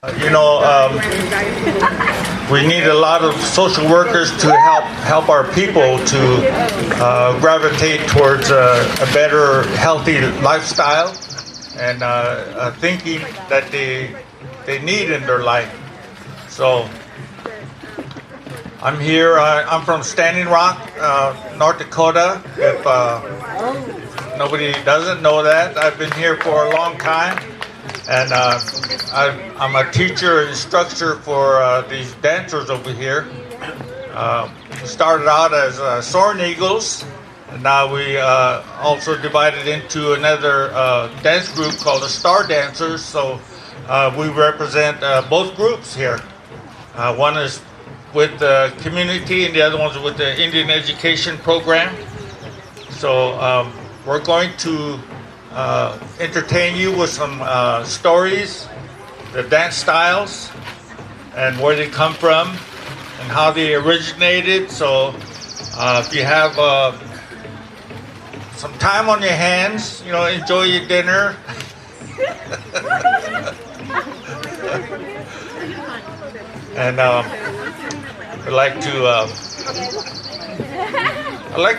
You know, we need a lot of social workers to help our people to gravitate towards a better, healthy lifestyle and thinking that they need in their life. So I'm here. I'm from Standing Rock, North Dakota. If nobody doesn't know that, I've been here for a long time. And I'm a teacher and instructor for these dancers over here. Started out as Soaring Eagles, and now we also divided into another dance group called the Star Dancers. So we represent both groups here. One is with the community, and the other one's with the Indian Education Program. So we're going to entertain you with some stories, the dance styles, and where they come from, and how they originated. So if you have some time on your hands, you know, enjoy your dinner. And I'd like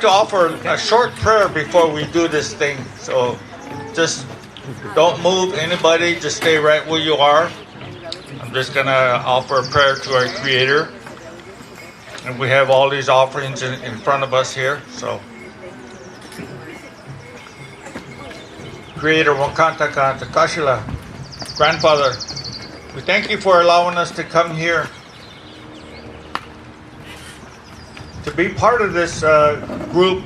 to offer a short prayer before we do this thing. So just don't move anybody, just stay right where you are. I'm just going to offer a prayer to our Creator. And we have all these offerings in front of us here. So, Creator, Wakantaka, Takashila, Grandfather, we thank you for allowing us to come here to be part of this group.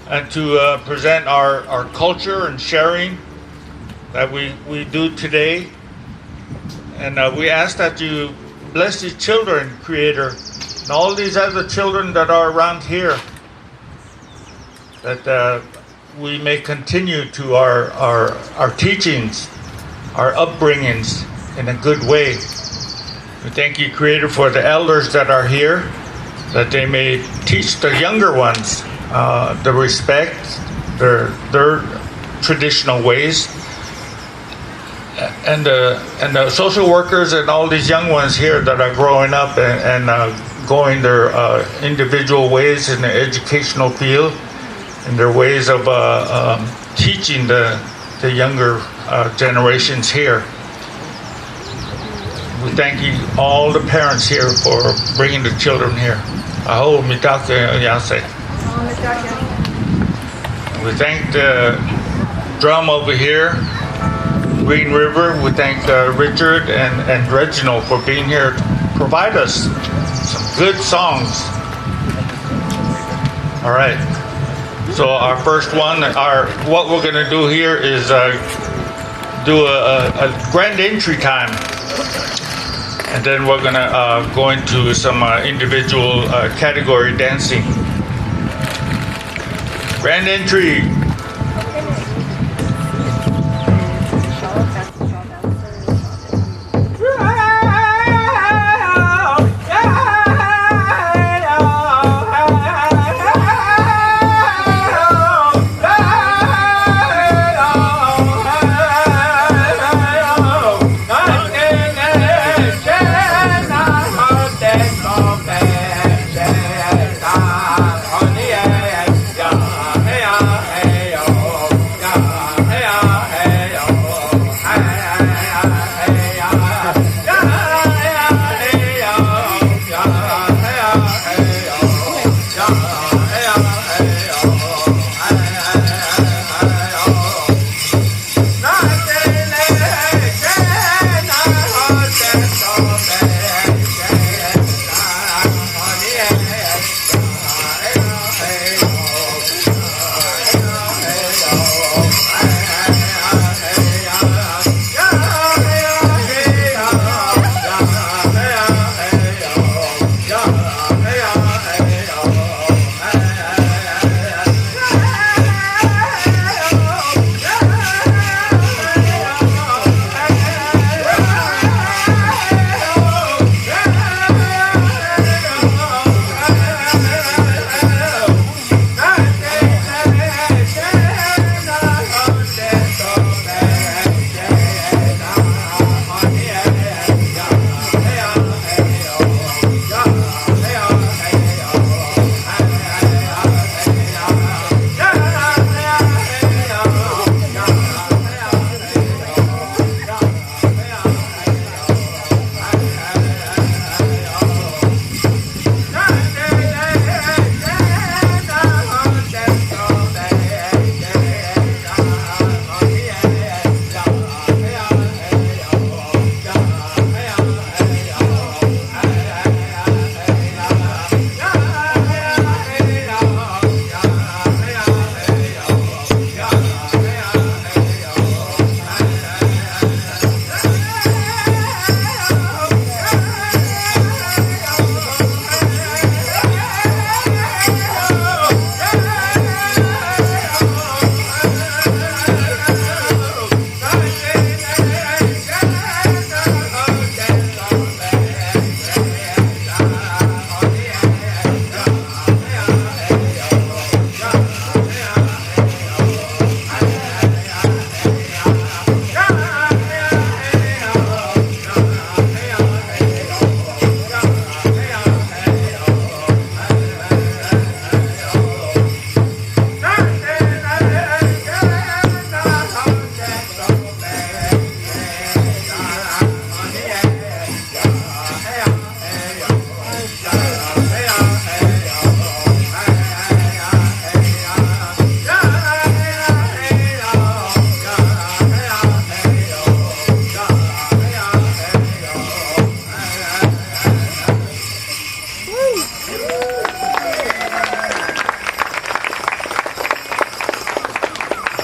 And to present our culture and sharing that we do today. And we ask that you bless these children, Creator, and all these other children that are around here, that we may continue to our teachings, our upbringings in a good way. We thank you, Creator, for the elders that are here, that they may teach the younger ones the respect, their traditional ways, and the social workers and all these young ones here that are growing up and going their individual ways in the educational field, and their ways of teaching the younger generations here. We thank you, all the parents here, for bringing the children here. Aho mitake yase. We thank the drum over here, Green River. We thank Richard and Reginald for being here to provide us some good songs. All right. So our first one, what we're going to do here is do a grand entry time. And then we're going to go into some individual category dancing. Grand entry.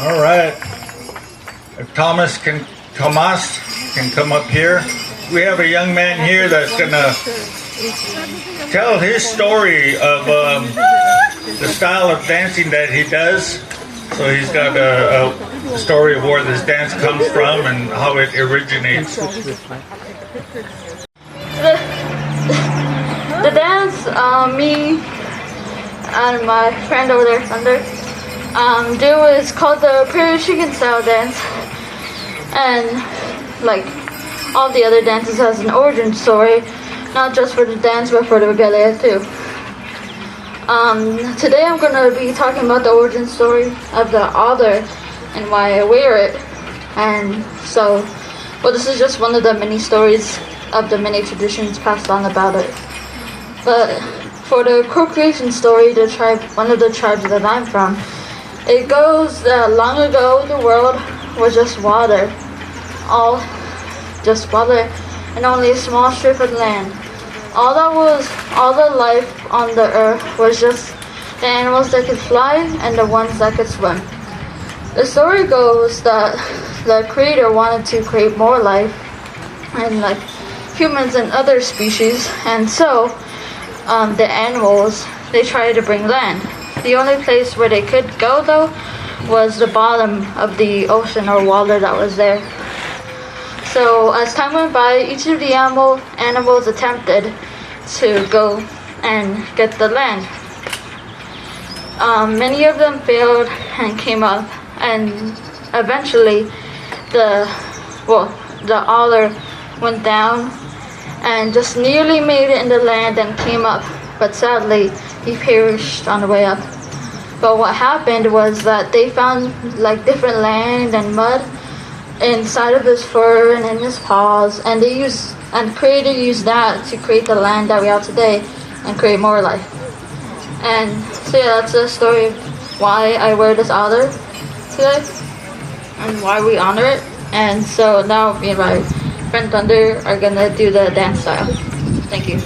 All right. If Tomas can come up here. We have a young man here that's going to tell his story of the style of dancing that he does. So he's got a story of where this dance comes from and how it originates. The dance, me and my friend over there, Thunder, do is called the Prairie Chicken Style Dance. And like all the other dances has an origin story, not just for the dance but for the regalia too. Today I'm going to be talking about the origin story of the alder and why I wear it. And so, well, this is just one of the many stories of the many traditions passed on about it. But for the co-creation story, one of the tribes that I'm from, it goes that long ago the world was just water, all just water, and only a small strip of land. All the life on the earth was just the animals that could fly and the ones that could swim. The story goes that the creator wanted to create more life, and like humans and other species, and so the animals, they tried to bring land. The only place where they could go though was the bottom of the ocean or water that was there. So as time went by, each of the animals attempted to go and get the land. Many of them failed and came up, and eventually the alder went down and just nearly made it in the land and came up, but sadly he perished on the way up. But what happened was that they found like different land and mud inside of his fur and in his paws, and creator used that to create the land that we have today and create more life. And so yeah, that's the story of why I wear this alder today and why we honor it. And so now me and my friend Thunder are gonna do the dance style. Thank you.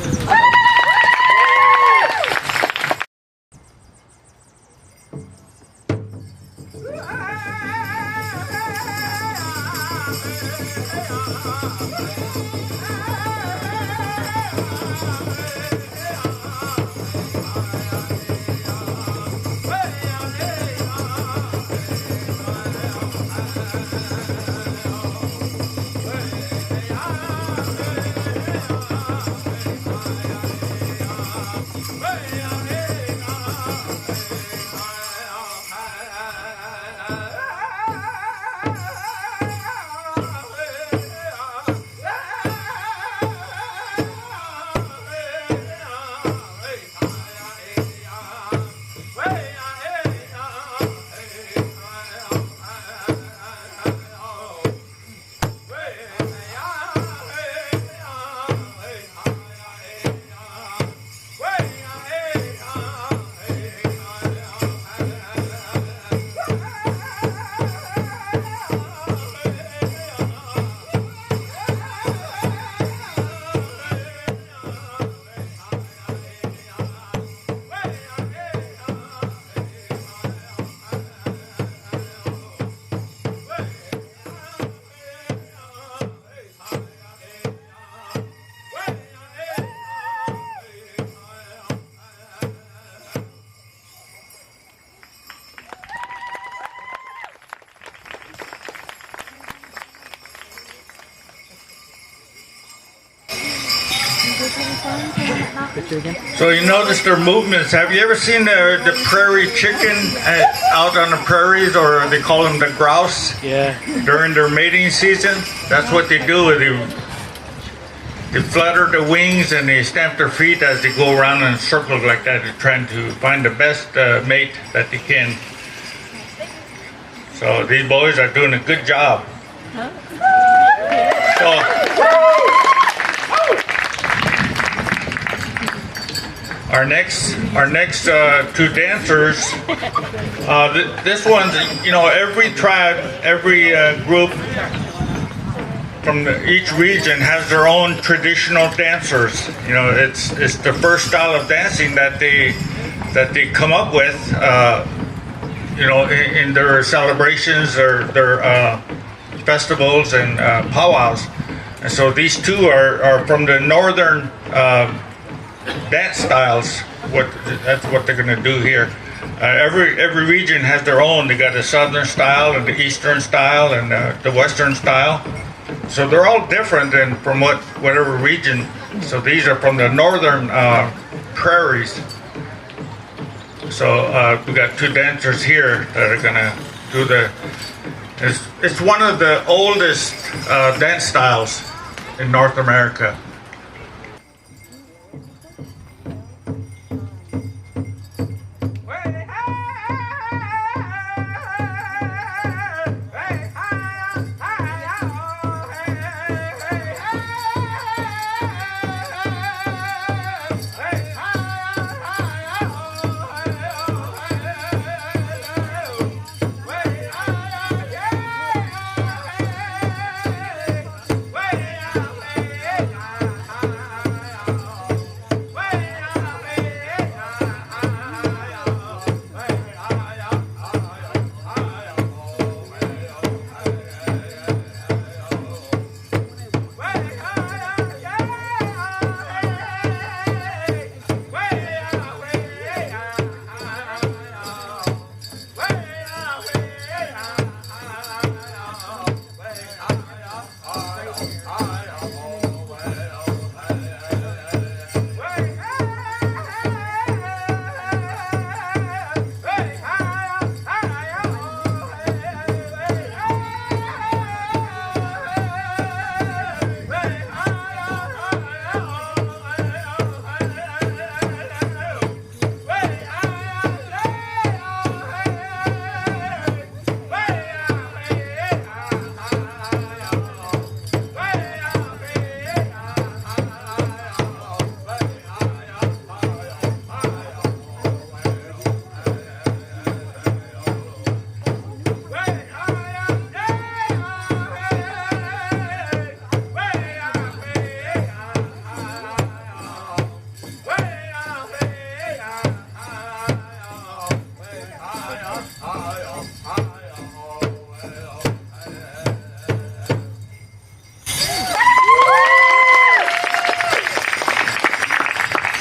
So you notice their movements. Have you ever seen the prairie chicken out on the prairies, or they call them the grouse? Yeah. During their mating season, that's what they do. They flutter the wings and they stamp their feet as they go around in circles like that, trying to find the best mate that they can. So these boys are doing a good job. So our next two dancers. This one's, every tribe, every group from each region has their own traditional dancers. It's the first style of dancing that they come up with. in their celebrations, their festivals and powwows. And so these two are from the northern dance styles. That's what they're going to do here. Every region has their own. They got the southern style and the eastern style and the western style. So they're all different and from whatever region. So these are from the northern prairies. So we got two dancers here that are gonna do it's one of the oldest dance styles in North America.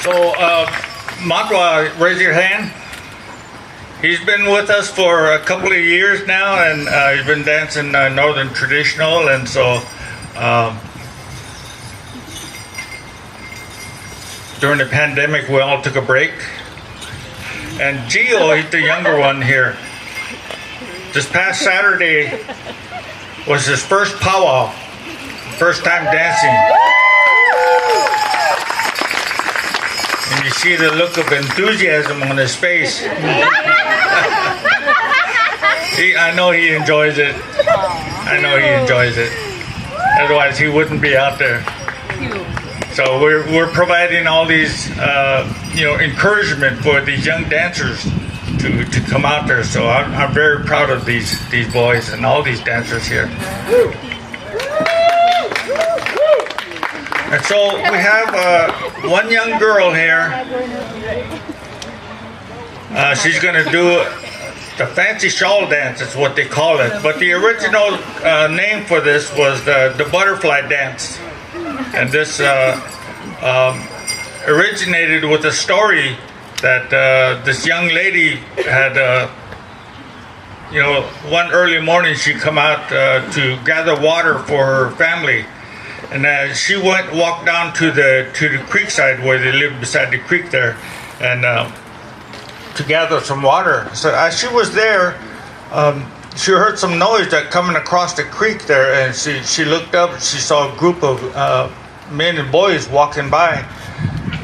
So, Matwa, raise your hand. He's been with us for a couple of years now, and he's been dancing Northern Traditional, and so during the pandemic we all took a break. And Gio, he's the younger one here. This past Saturday was his first powwow, first time dancing. And you see the look of enthusiasm on his face. I know he enjoys it. I know he enjoys it. Otherwise, he wouldn't be out there. So we're providing all these, encouragement for these young dancers to come out there. So I'm very proud of these boys and all these dancers here. And so we have one young girl here. She's going to do the fancy shawl dance, is what they call it. But the original name for this was the butterfly dance. And this originated with a story that this young lady had, one early morning she come out to gather water for her family. And she walked down to the creek side where they lived beside the creek there, and to gather some water. So as she was there, she heard some noise that coming across the creek there, and she looked up and she saw a group of men and boys walking by,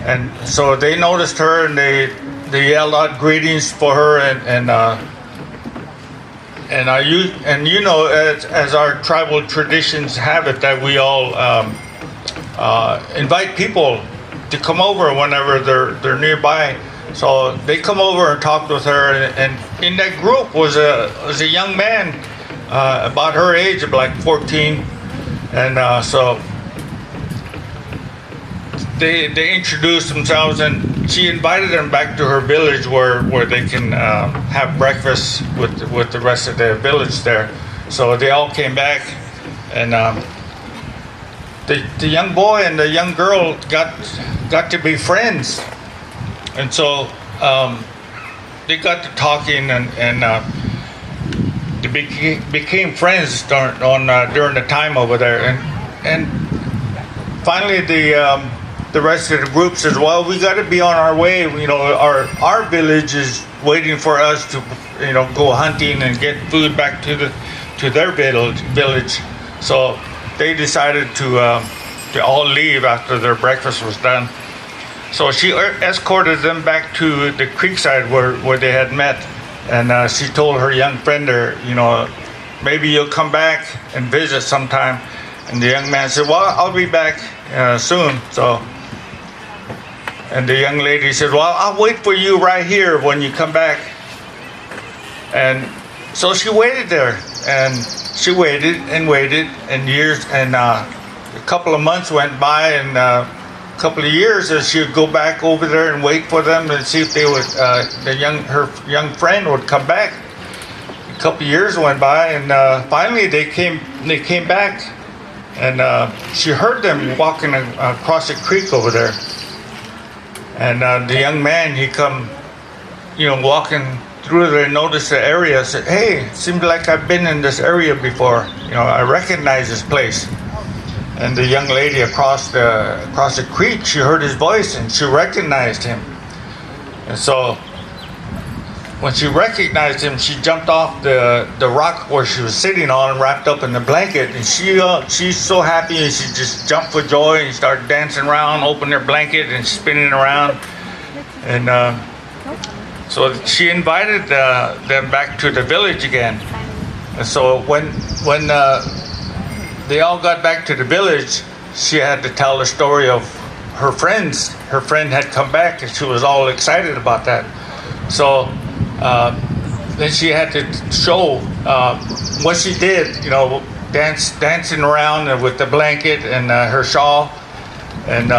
and so they noticed her and they yelled out greetings for her as our tribal traditions have it, that we all invite people to come over whenever they're nearby. So they come over and talked with her, and in that group was a young man about her age, of like 14, and so they introduced themselves, and she invited them back to her village where they can have breakfast with the rest of the village there. So they all came back, and the young boy and the young girl got to be friends, and so they got to talking, and they became friends during the time over there, and finally the rest of the group says, well, we got to be on our way. You know, our village is waiting for us to, you know, go hunting and get food back to their village. So they decided to all leave after their breakfast was done. So she escorted them back to the creekside where they had met, and she told her young friend there, you know, maybe you'll come back and visit sometime. And the young man said, well, I'll be back soon. So, and the young lady said, well, I'll wait for you right here when you come back. And so she waited there, and she waited, and years, and a couple of months went by, and a couple of years, and she would go back over there and wait for them and see if they would, her young friend would come back. A couple of years went by, and finally they came back, and she heard them walking across the creek over there. And the young man, he come, you know, walking through there and noticed the area. Said, hey, seems like I've been in this area before. You know, I recognize this place. And the young lady across the creek, she heard his voice and she recognized him. And so when she recognized him, she jumped off the rock where she was sitting on, wrapped up in the blanket, and she's so happy, and she just jumped for joy and started dancing around, opened her blanket and spinning around. And so she invited them back to the village again. And so when they all got back to the village, she had to tell the story of her friends. Her friend had come back, and she was all excited about that. So then she had to show what she did, you know, dancing around with the blanket and her shawl. And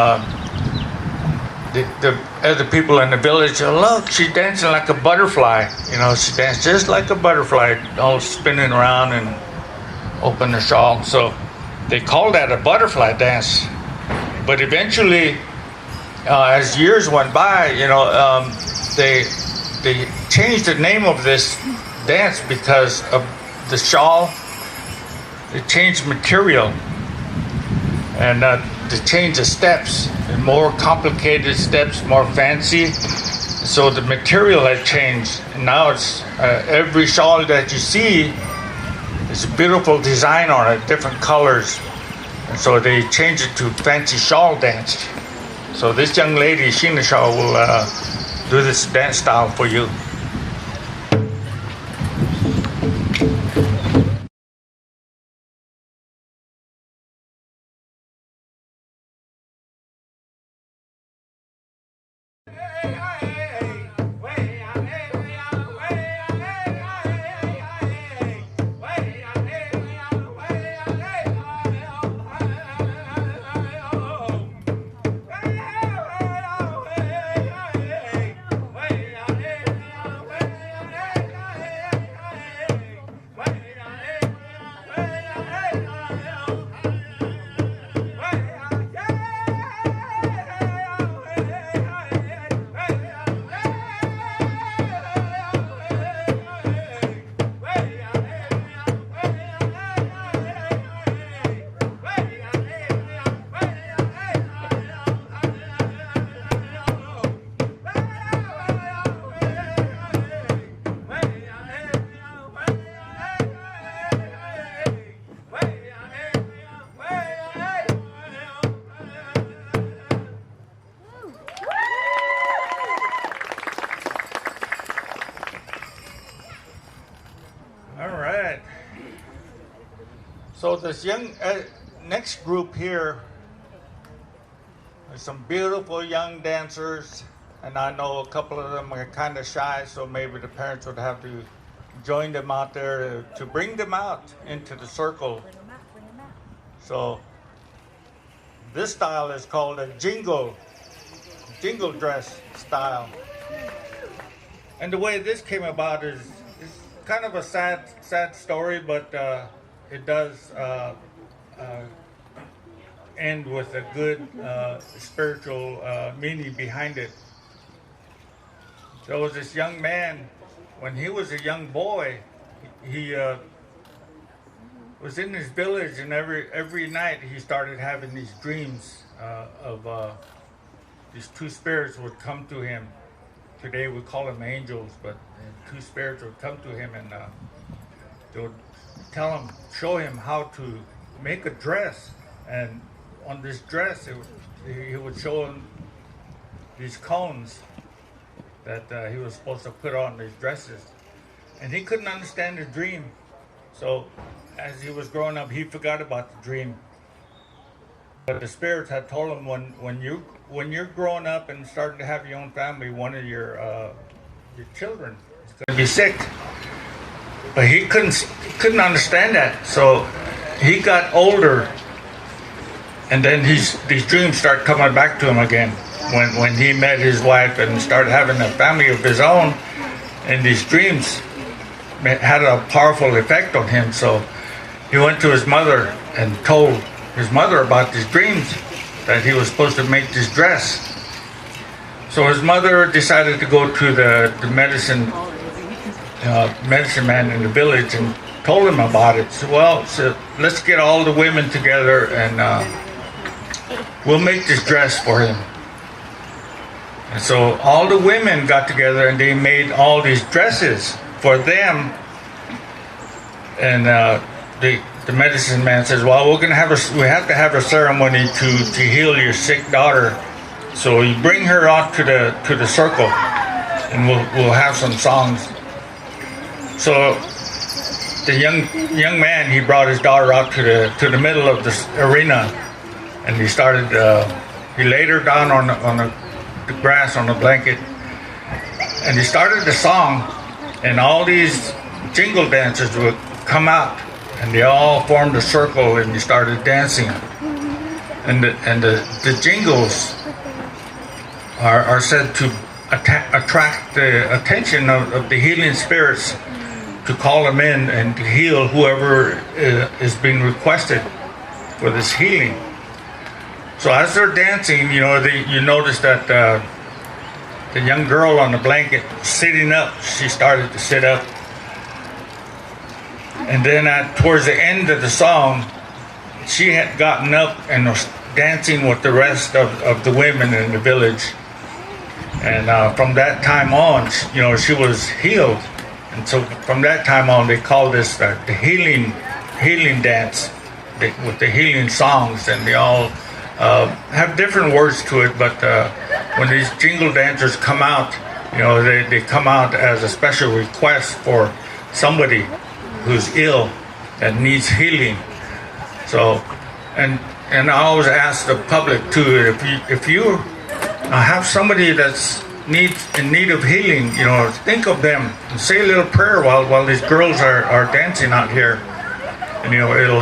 the other people in the village said, look, she's dancing like a butterfly. You know, she danced just like a butterfly, all spinning around and open her shawl. So they called that a butterfly dance. But eventually, as years went by, you know, they changed the name of this dance because of the shawl. They changed material, and they changed the steps, and more complicated steps, more fancy. So the material had changed, and now it's every shawl that you see is a beautiful design on it, different colors. And so they changed it to fancy shawl dance. So this young lady, Sheena Shaw, will do this dance style for you. So this young next group here is some beautiful young dancers, and I know a couple of them are kind of shy, so maybe the parents would have to join them out there to bring them out into the circle. So This style is called a jingle dress style. And the way this came about is kind of a sad story, but it does end with a good spiritual meaning behind it. There was this young man, when he was a young boy, he was in his village, and every night he started having these dreams of these two spirits would come to him. Today we call them angels, but two spirits would come to him, and they would show him how to make a dress. And on this dress, he would show him these cones that he was supposed to put on these dresses. And he couldn't understand the dream. So as he was growing up, he forgot about the dream. But the spirits had told him, when you're growing up and starting to have your own family, one of your children is going to be sick. But he couldn't understand that. So he got older, and then these dreams start coming back to him again. When he met his wife and started having a family of his own, and these dreams had a powerful effect on him. So he went to his mother and told his mother about these dreams, that he was supposed to make this dress. So his mother decided to go to the medicine man in the village and told him about it. So let's get all the women together and we'll make this dress for him. And so all the women got together and they made all these dresses for them. And the medicine man says, well, we have to have a ceremony to heal your sick daughter. So you bring her out to the circle, and we'll have some songs. So the young man, he brought his daughter out to the middle of the arena, and he started. He laid her down on the grass on a blanket, and he started the song, and all these jingle dancers would come out. And they all formed a circle and they started dancing. And the jingles are said to attract the attention of the healing spirits, to call them in and to heal whoever is being requested for this healing. So as they're dancing, you notice that the young girl on the blanket sitting up, she started to sit up. And then towards the end of the song, she had gotten up and was dancing with the rest of the women in the village. And from that time on, she was healed. And so from that time on, they call this the healing dance, with the healing songs. And they all have different words to it. But when these jingle dancers come out, they come out as a special request for somebody who's ill that needs healing. So, and I always ask the public too, if you have somebody that's in need of healing, think of them and say a little prayer while these girls are dancing out here, and it'll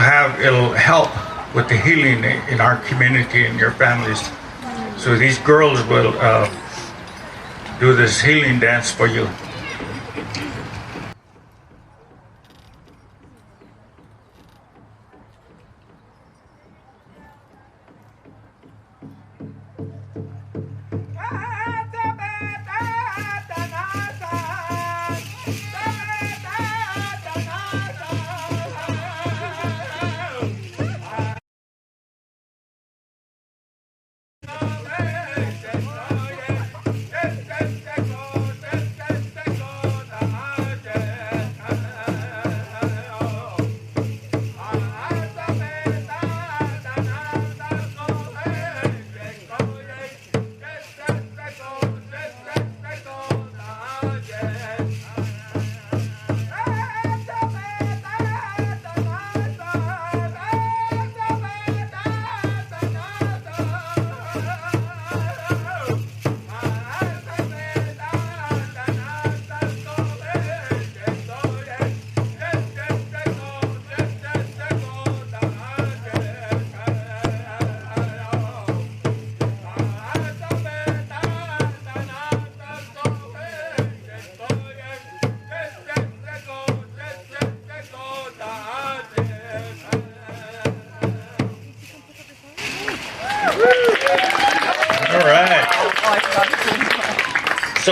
help with the healing in our community and your families. So these girls will do this healing dance for you.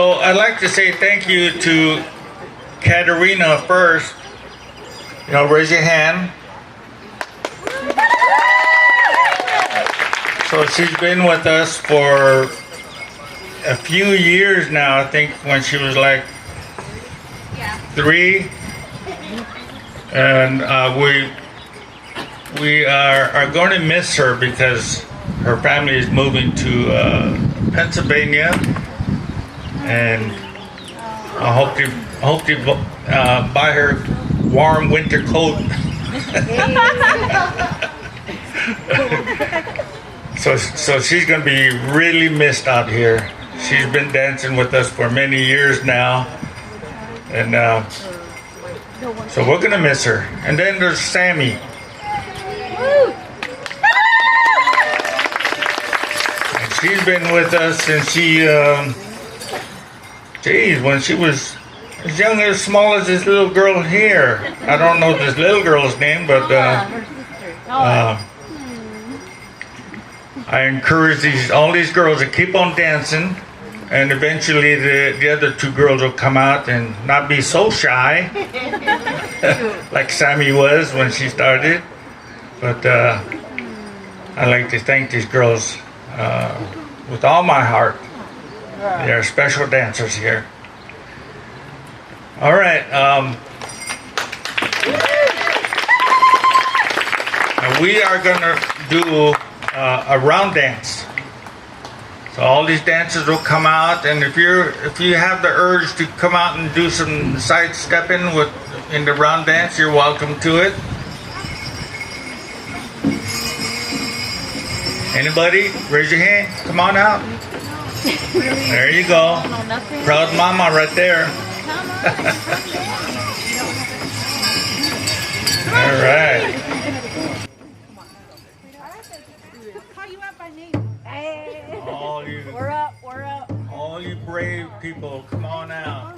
So I'd like to say thank you to Katerina first. You know, raise your hand. So she's been with us for a few years now. I think when she was like 3, and we are going to miss her because her family is moving to Pennsylvania, and I hope you buy her warm winter coat. So she's going to be really missed out here. She's been dancing with us for many years now, and so we're going to miss her. And then there's Sammy. And she's been with us since when she was as young as small as this little girl here. I don't know this little girl's name, but I encourage all these girls to keep on dancing, and eventually the other 2 girls will come out and not be so shy like Sammy was when she started. But I'd like to thank these girls with all my heart. They are special dancers here. All right. We are going to do a round dance. So all these dancers will come out, and if you have the urge to come out and do some sidestepping in the round dance, you're welcome to it. Anybody? Raise your hand. Come on out. There you go. Proud mama right there. All right. We're up. All you brave people, come on out.